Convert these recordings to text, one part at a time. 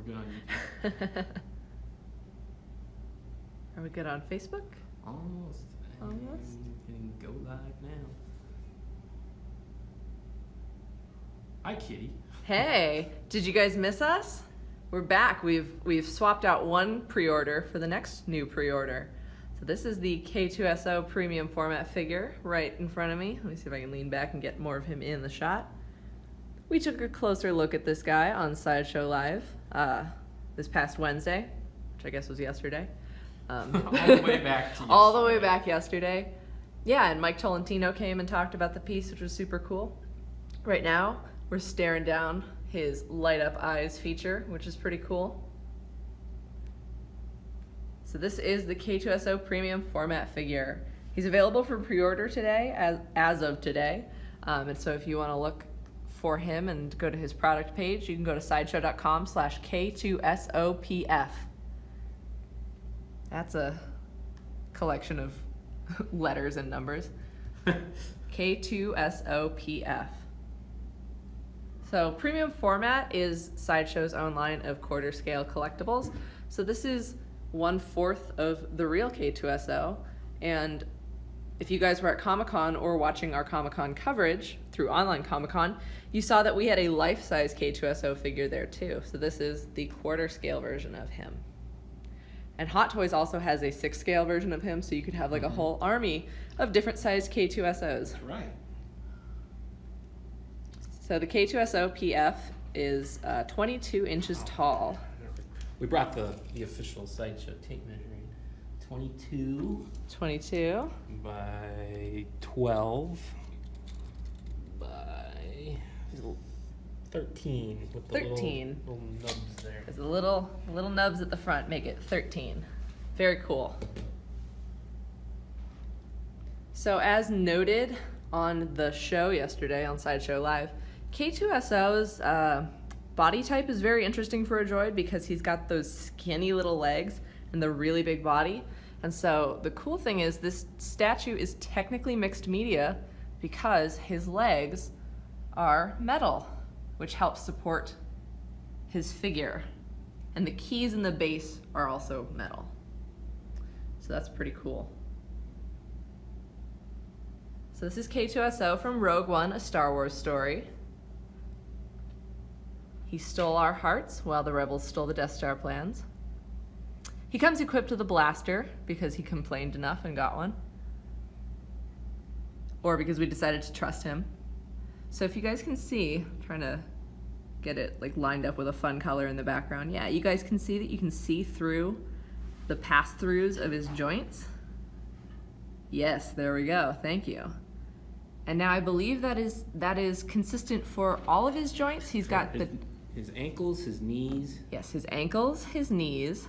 good on YouTube. Are we good on Facebook? Almost. Almost. Can go live now. Hi, Kitty. Hey, did you guys miss us? We're back. We've swapped out one pre-order for the next new pre-order. So this is the K-2SO Premium Format Figure right in front of me. Let me see if I can lean back and get more of him in the shot. We took a closer look at this guy on Sideshow Live this past Wednesday, which I guess was yesterday. All the way back to all the way back yesterday. Yeah, and Mike Tolentino came and talked about the piece, which was super cool. Right now, we're staring down his light up eyes feature, which is pretty cool. So this is the K-2SO Premium Format Figure. He's available for pre-order today, as of today. And so if you want to look for him and go to his product page, you can go to sideshow.com/K2SOPF. That's a collection of letters and numbers. K-2SOPF. So premium format is Sideshow's own line of quarter scale collectibles. So this is 1/4 of the real K-2SO. And if you guys were at Comic-Con or watching our Comic-Con coverage through online Comic-Con, you saw that we had a life-size K-2SO figure there too. So this is the quarter scale version of him. And Hot Toys also has a 6 scale version of him, so you could have like a whole army of different sized K-2SOs. That's right. So the K-2SO PF is 22 inches tall. We brought the official Sideshow tape measuring. 22 by 12 by 13 with the 13. little nubs there. There's the little nubs at the front make it 13. Very cool. So as noted on the show yesterday on Sideshow Live, K-2SO's body type is very interesting for a droid because he's got those skinny little legs and the really big body. And so the cool thing is this statue is technically mixed media because his legs are metal, which helps support his figure. And the keys in the base are also metal. So that's pretty cool. So this is K-2SO from Rogue One, A Star Wars Story. He stole our hearts while the rebels stole the Death Star plans. He comes equipped with a blaster because he complained enough and got one. Or because we decided to trust him. So if you guys can see, I'm trying to get it like lined up with a fun color in the background. Yeah, you guys can see that you can see through the pass-throughs of his joints. Yes, there we go, thank you. And now I believe that is consistent for all of his joints. He's got his ankles, his knees. Yes, his ankles, his knees,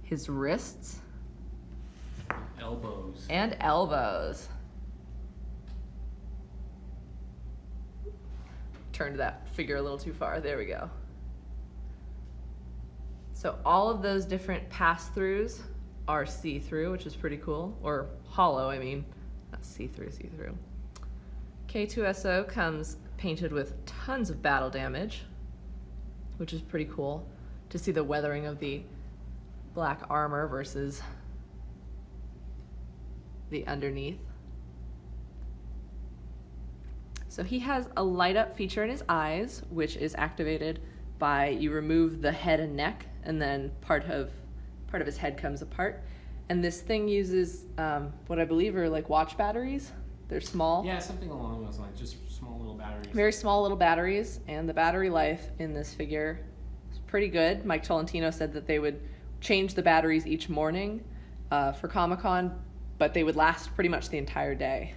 his wrists. Elbows. And elbows. Turned that figure a little too far. There we go. So all of those different pass-throughs are see-through, which is pretty cool. Or hollow, I mean. Not see-through, see-through. K-2SO comes painted with tons of battle damage, which is pretty cool to see the weathering of the black armor versus the underneath. So he has a light up feature in his eyes, which is activated by you remove the head and neck, and then part of his head comes apart. And this thing uses what I believe are like watch batteries. They're small. Yeah, something along those lines, just small little batteries. Very small little batteries, and the battery life in this figure is pretty good. Mike Tolentino said that they would change the batteries each morning for Comic-Con, but they would last pretty much the entire day.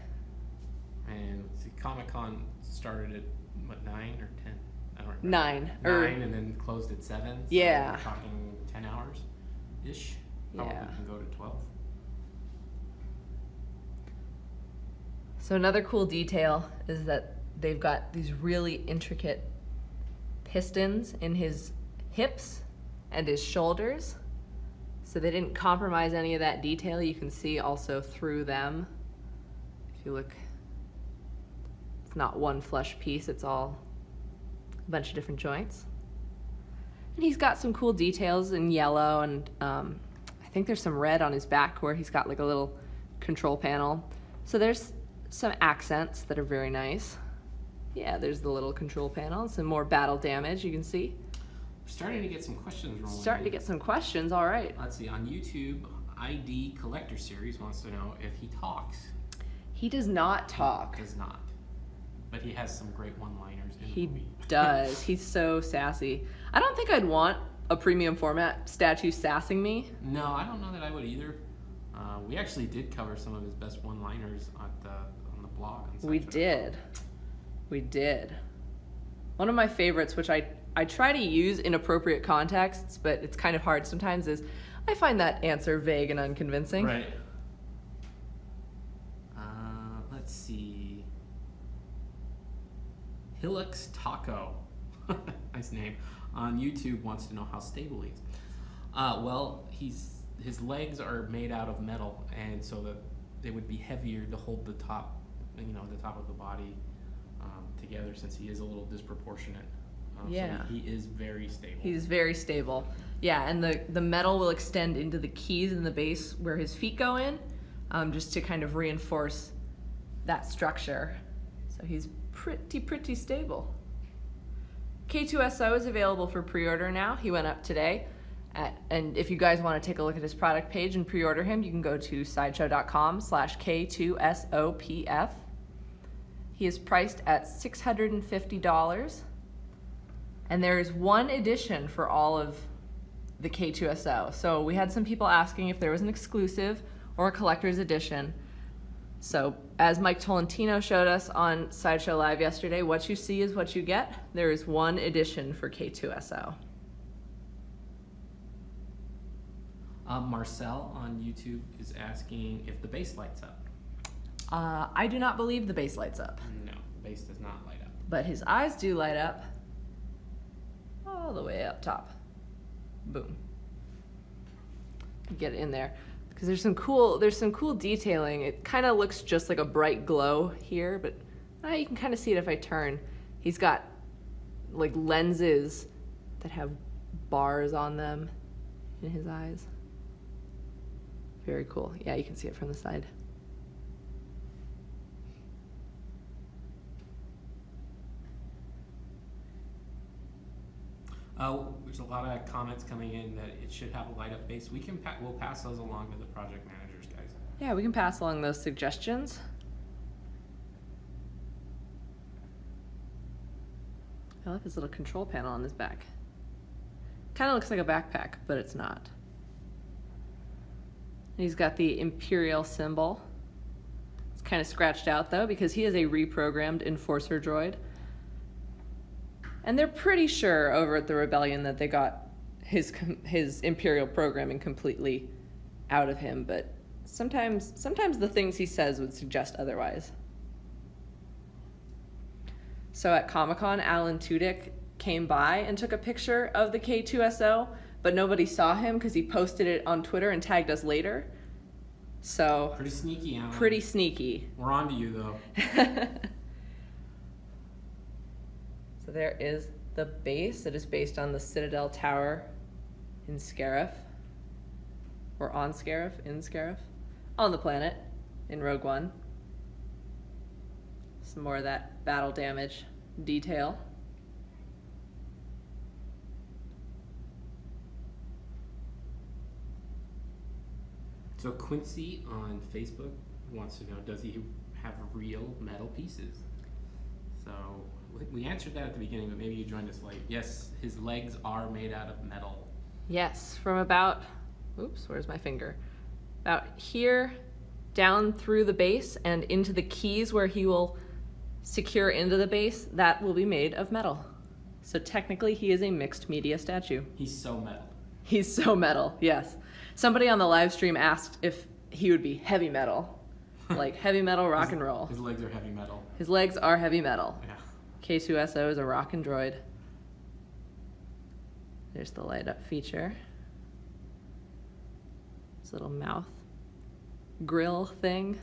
And Comic-Con started at, what, 9 or 10? I don't remember. 9. 9 and then closed at 7? So Yeah. we're talking 10 hours-ish? Probably Yeah. can go to 12. So another cool detail is that they've got these really intricate pistons in his hips and his shoulders. So they didn't compromise any of that detail. You can see also through them. If you look, it's not one flush piece, it's all a bunch of different joints. And he's got some cool details in yellow, and I think there's some red on his back where he's got like a little control panel. So there's some accents that are very nice. Yeah, there's the little control panel, some more battle damage you can see. We're starting to get some questions rolling. Starting to get some questions, all right. Let's see, on YouTube, ID Collector Series wants to know if he talks. He does not talk. He does not. But he has some great one-liners in He the movie. does. He's so sassy. I don't think I'd want a premium format statue sassing me. No, I don't know that I would either. We actually did cover some of his best one-liners on the blog. On We Sideshow. did. We did. One of my favorites, which I try to use in appropriate contexts, but it's kind of hard sometimes, is I find that answer vague and unconvincing. Right. Let's see. Hillux Taco, nice name, on YouTube wants to know how stable he is. Well, his legs are made out of metal, and so that they would be heavier to hold the top, the top of the body together, since he is a little disproportionate. Yeah. So he is very stable. He's very stable. Yeah, and the metal will extend into the keys in the base where his feet go in, just to kind of reinforce that structure. So he's pretty stable. K-2SO is available for pre-order now. He went up today. And if you guys want to take a look at his product page and pre-order him, you can go to sideshow.com/K2SOPF. He is priced at $650. And there is one edition for all of the K-2SO. So we had some people asking if there was an exclusive or a collector's edition. So as Mike Tolentino showed us on Sideshow Live yesterday, what you see is what you get. There is one edition for K-2SO. Marcel on YouTube is asking if the base lights up. I do not believe the base lights up, No, the base does not light up. but his eyes do light up all the way up top. Boom. Get it in there. Because there's some cool detailing. It kind of looks just like a bright glow here, but you can kind of see it if I turn. He's got like lenses that have bars on them in his eyes. Very cool. Yeah, you can see it from the side. There's a lot of comments coming in that it should have a light up base. We'll pass those along to the project managers, guys. Yeah, we can pass along those suggestions. I love his little control panel on his back. Kind of looks like a backpack, but it's not. And he's got the Imperial symbol. It's kind of scratched out though, because he is a reprogrammed Enforcer droid. And they're pretty sure over at the Rebellion that they got his Imperial programming completely out of him, but sometimes the things he says would suggest otherwise. So at Comic-Con, Alan Tudyk came by and took a picture of the K-2SO, but nobody saw him because he posted it on Twitter and tagged us later. So Pretty sneaky, Alan. pretty sneaky. We're on to you, though. So there is the base. It is based on the Citadel Tower in Scarif. Or on Scarif, in Scarif. On the planet, in Rogue One. Some more of that battle damage detail. So Quincy on Facebook wants to know, does he have real metal pieces? So we answered that at the beginning, but maybe you joined us late. Yes, his legs are made out of metal. Yes, from about, oops, where's my finger? About here, down through the base and into the keys where he will secure into the base, that will be made of metal. So technically he is a mixed media statue. He's so metal. He's so metal, yes. Somebody on the live stream asked if he would be heavy metal, like heavy metal rock and roll. His legs are heavy metal. His legs are heavy metal. Yeah. K-2SO is a rockin' droid. There's the light up feature. This little mouth grill thing.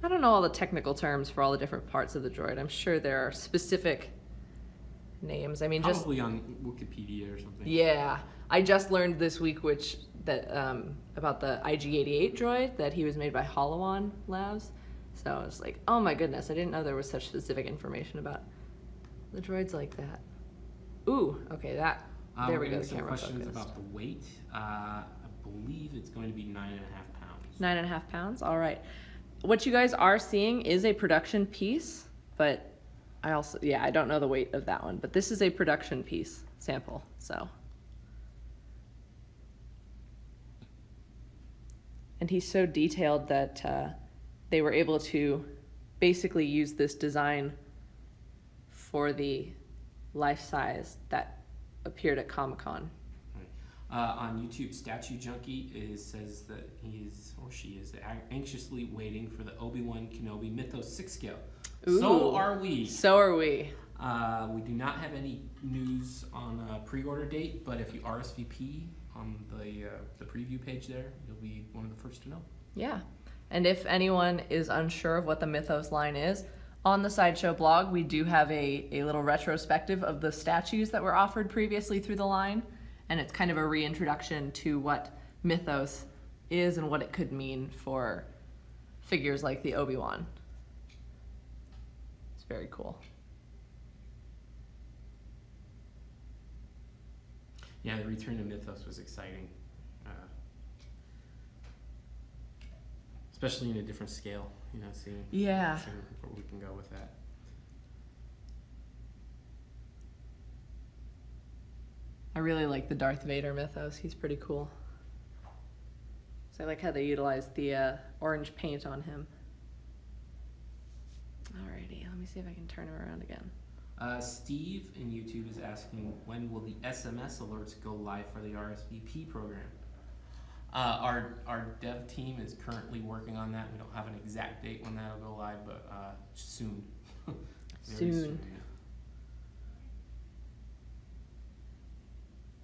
I don't know all the technical terms for all the different parts of the droid. I'm sure there are specific names. I mean, Probably on Wikipedia or something. Yeah, I just learned this week about the IG-88 droid, that he was made by Holowan Labs. So I was like, oh my goodness, I didn't know there was such specific information about the droids like that. Ooh, okay, there we go. Some questions about the weight. I believe it's going to be 9.5 pounds. 9.5 pounds. All right. What you guys are seeing is a production piece, but I don't know the weight of that one, but this is a production piece sample. So, and he's so detailed that they were able to basically use this design for the life size that appeared at Comic-Con. On YouTube, Statue Junkie says that he is anxiously waiting for the Obi-Wan Kenobi Mythos 6 scale. Ooh, so are we. So are we. We do not have any news on a pre-order date, but if you RSVP on the preview page there, you'll be one of the first to know. Yeah. And if anyone is unsure of what the Mythos line is, on the Sideshow blog, we do have a little retrospective of the statues that were offered previously through the line, and it's kind of a reintroduction to what Mythos is and what it could mean for figures like the Obi-Wan. It's very cool. Yeah, the return to Mythos was exciting. Especially in a different scale, seeing where we can go with that. I really like the Darth Vader Mythos. He's pretty cool. So I like how they utilized the orange paint on him. Alrighty, let me see if I can turn him around again. Steve in YouTube is asking, when will the SMS alerts go live for the RSVP program? Our dev team is currently working on that. We don't have an exact date when that'll go live, but soon. Very soon. Yeah.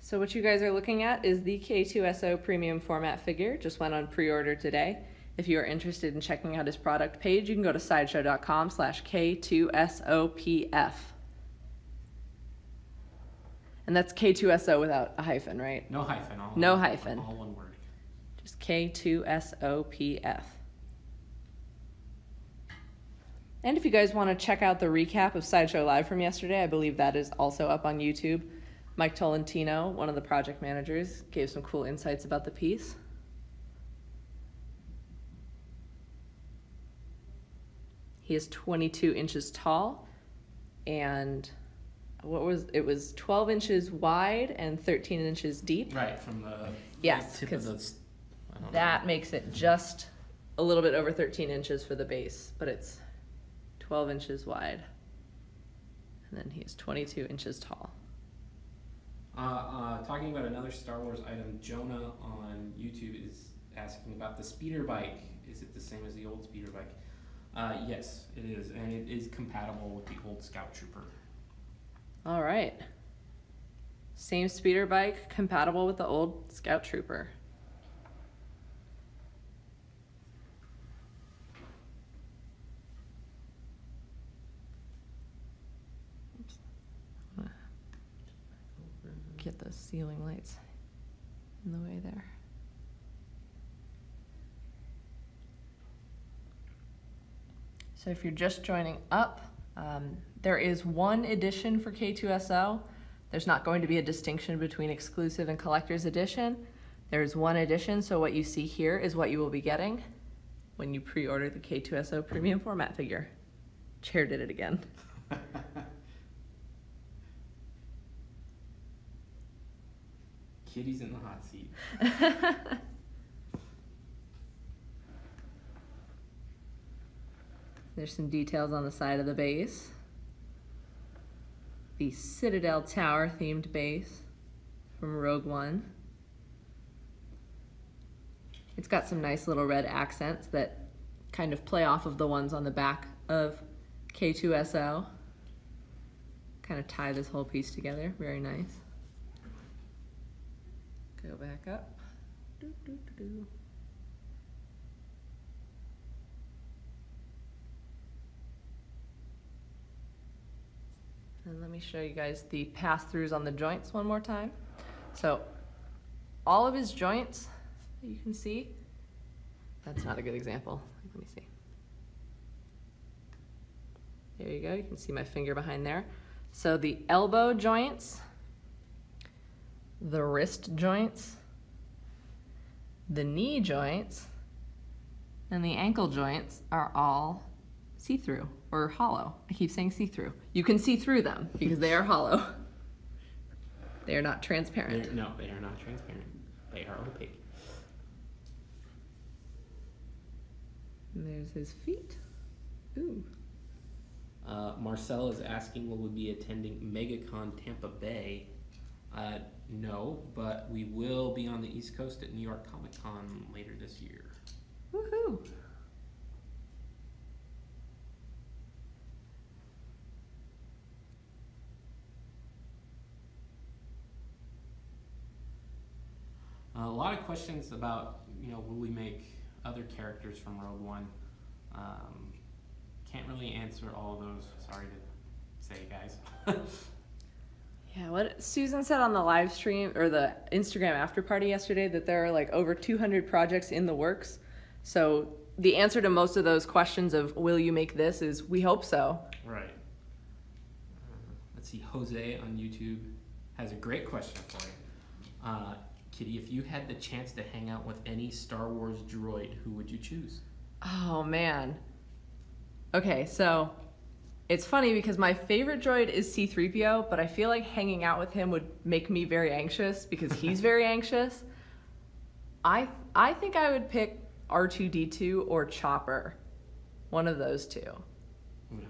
So what you guys are looking at is the K-2SO Premium Format Figure. Just went on pre-order today. If you are interested in checking out his product page, you can go to sideshow.com/K2SOPF. And that's K2SO without a hyphen, right? No hyphen. No hyphen. All one word. Just K2SOPF. And if you guys want to check out the recap of Sideshow Live from yesterday, I believe that is also up on YouTube. Mike Tolentino, one of the project managers, gave some cool insights about the piece. He is 22 inches tall, and it was 12 inches wide and 13 inches deep. Right, from the tip of the... That makes it just a little bit over 13 inches for the base, but it's 12 inches wide. And then he's 22 inches tall. Talking about another Star Wars item, Jonah on YouTube is asking about the speeder bike. Is it the same as the old speeder bike? Yes, it is, and it is compatible with the old Scout Trooper. All right. Same speeder bike, compatible with the old Scout Trooper. Get those ceiling lights in the way there. So if you're just joining up, there is one edition for K2SO. There's not going to be a distinction between exclusive and collector's edition. There's one edition, so what you see here is what you will be getting when you pre-order the K2SO Premium Format Figure. Chair did it again. Kitty's in the hot seat. There's some details on the side of the base. The Citadel Tower themed base from Rogue One. It's got some nice little red accents that kind of play off of the ones on the back of K2SO. Kind of tie this whole piece together. Very nice. Go back up. Doo, doo, doo, doo. And let me me show you guys the pass-throughs on the joints one more time. So all of his joints, you can see, that's not a good example. Let me see. There you go, you can see my finger behind there. So the elbow joints, the wrist joints, the knee joints, and the ankle joints are all see-through or hollow. I keep saying see-through. You can see through them because they are hollow. They are not transparent. No, they are not transparent. They are opaque. And there's his feet. Ooh. Marcel is asking, will we be attending MegaCon Tampa Bay? No, but we will be on the East Coast at New York Comic Con later this year. Woohoo! A lot of questions about, will we make other characters from Rogue One? Can't really answer all of those. Sorry to say, guys. Yeah, what Susan said on the live stream or the Instagram after party yesterday, that there are like over 200 projects in the works. So the answer to most of those questions of will you make this is we hope so. Right. Let's see, Jose on YouTube has a great question for you. Kitty, if you had the chance to hang out with any Star Wars droid, who would you choose? Oh man. Okay, so it's funny because my favorite droid is C-3PO, but I feel like hanging out with him would make me very anxious because he's very anxious. I think I would pick R2-D2 or Chopper. One of those two.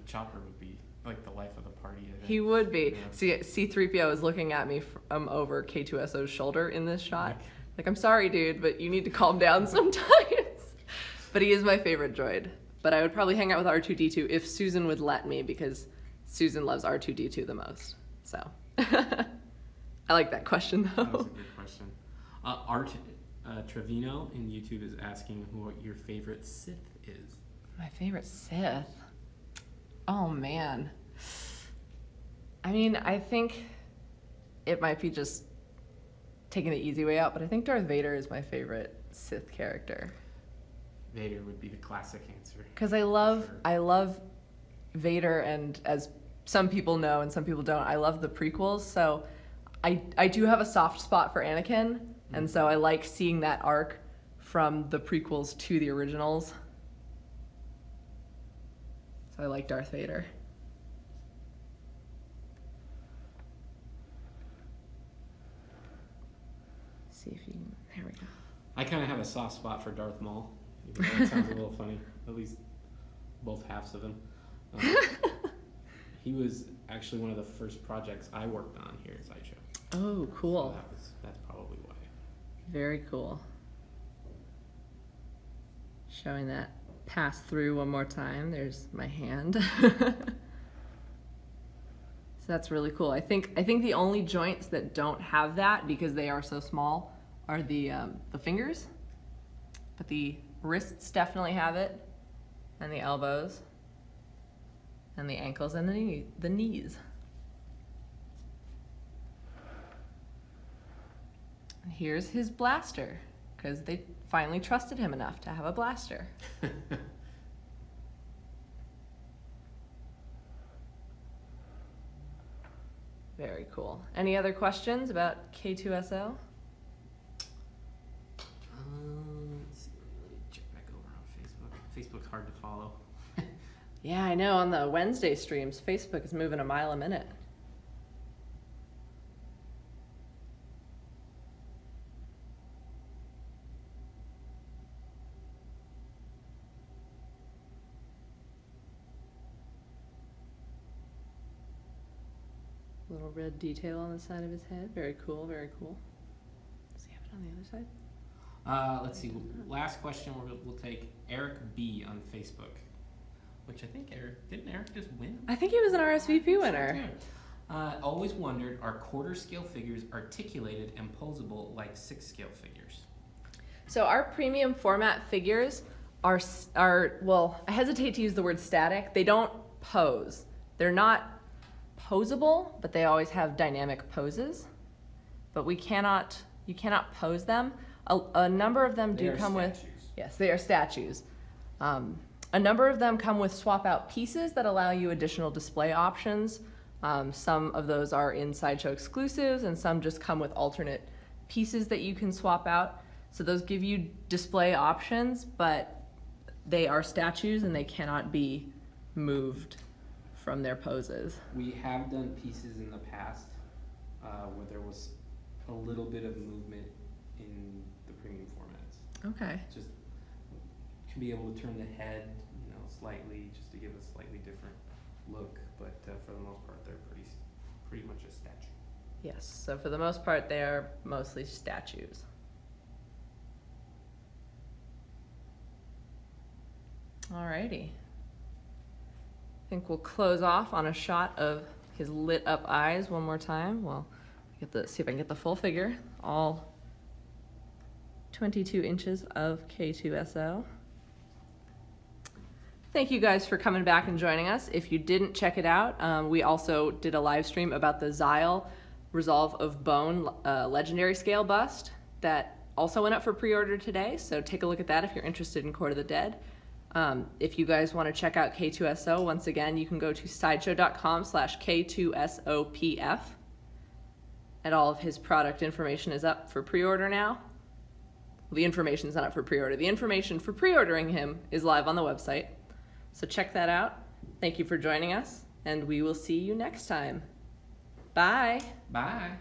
Chopper would be like the life of the party, I think. He would be. Yeah. See, C-3PO is looking at me from over K-2SO's shoulder in this shot. Like, I'm sorry, dude, but you need to calm down sometimes. But he is my favorite droid. But I would probably hang out with R2-D2 if Susan would let me, because Susan loves R2-D2 the most. So, I like that question, though. That was a good question. Trevino in YouTube is asking who your favorite Sith is. My favorite Sith? Oh, man. I mean, I think it might be just taking the easy way out, but I think Darth Vader is my favorite Sith character. Vader would be the classic answer. Because I love Vader, and as some people know and some people don't, I love the prequels, so I do have a soft spot for Anakin, and so I like seeing that arc from the prequels to the originals. So I like Darth Vader. See if you can, there we go. I kind of have a soft spot for Darth Maul. That sounds a little funny, at least both halves of him. He was actually one of the first projects I worked on here at Sideshow. Oh, cool. So that's probably why. Very cool. Showing that pass through one more time. There's my hand. So that's really cool. I think the only joints that don't have that, because they are so small, are the fingers. But the wrists definitely have it, and the elbows, and the ankles, and the knees. And here's his blaster, because they finally trusted him enough to have a blaster. Very cool. Any other questions about K-2SO? Let's see. Let me check back over on Facebook. Facebook's hard to follow. Yeah, I know. On the Wednesday streams, Facebook is moving a mile a minute. Little red detail on the side of his head. Very cool, very cool. Does he have it on the other side? Let's see. Last question we'll take Eric B on Facebook, which I think didn't Eric just win? I think he was an RSVP winner. Always wondered, are quarter scale figures articulated and posable like 6 scale figures? So our premium format figures are, well, I hesitate to use the word static. They don't pose. They're not posable, but they always have dynamic poses. But you cannot pose them. A number of them do come with, yes, they are statues. A number of them come with swap out pieces that allow you additional display options. Some of those are in Sideshow exclusives, and some just come with alternate pieces that you can swap out. So those give you display options, but they are statues and they cannot be moved from their poses. We have done pieces in the past where there was a little bit of movement in the premium formats. Okay. Just to be able to turn the head, slightly, just to give a slightly different look. But for the most part, they're pretty much a statue. Yes. So for the most part, they are mostly statues. Alrighty. I think we'll close off on a shot of his lit up eyes one more time. Well, see if I can get the full figure. All 22 inches of K-2SO. Thank you guys for coming back and joining us. If you didn't check it out, we also did a live stream about the Xyle Resolve of Bone Legendary Scale bust that also went up for pre-order today, so take a look at that if you're interested in Court of the Dead. If you guys want to check out K2SO, once again, you can go to sideshow.com/K2SOPF, and all of his product information is up for pre-order now. Well, the information's not up for pre-order. The information for pre-ordering him is live on the website. So check that out. Thank you for joining us, and we will see you next time. Bye. Bye.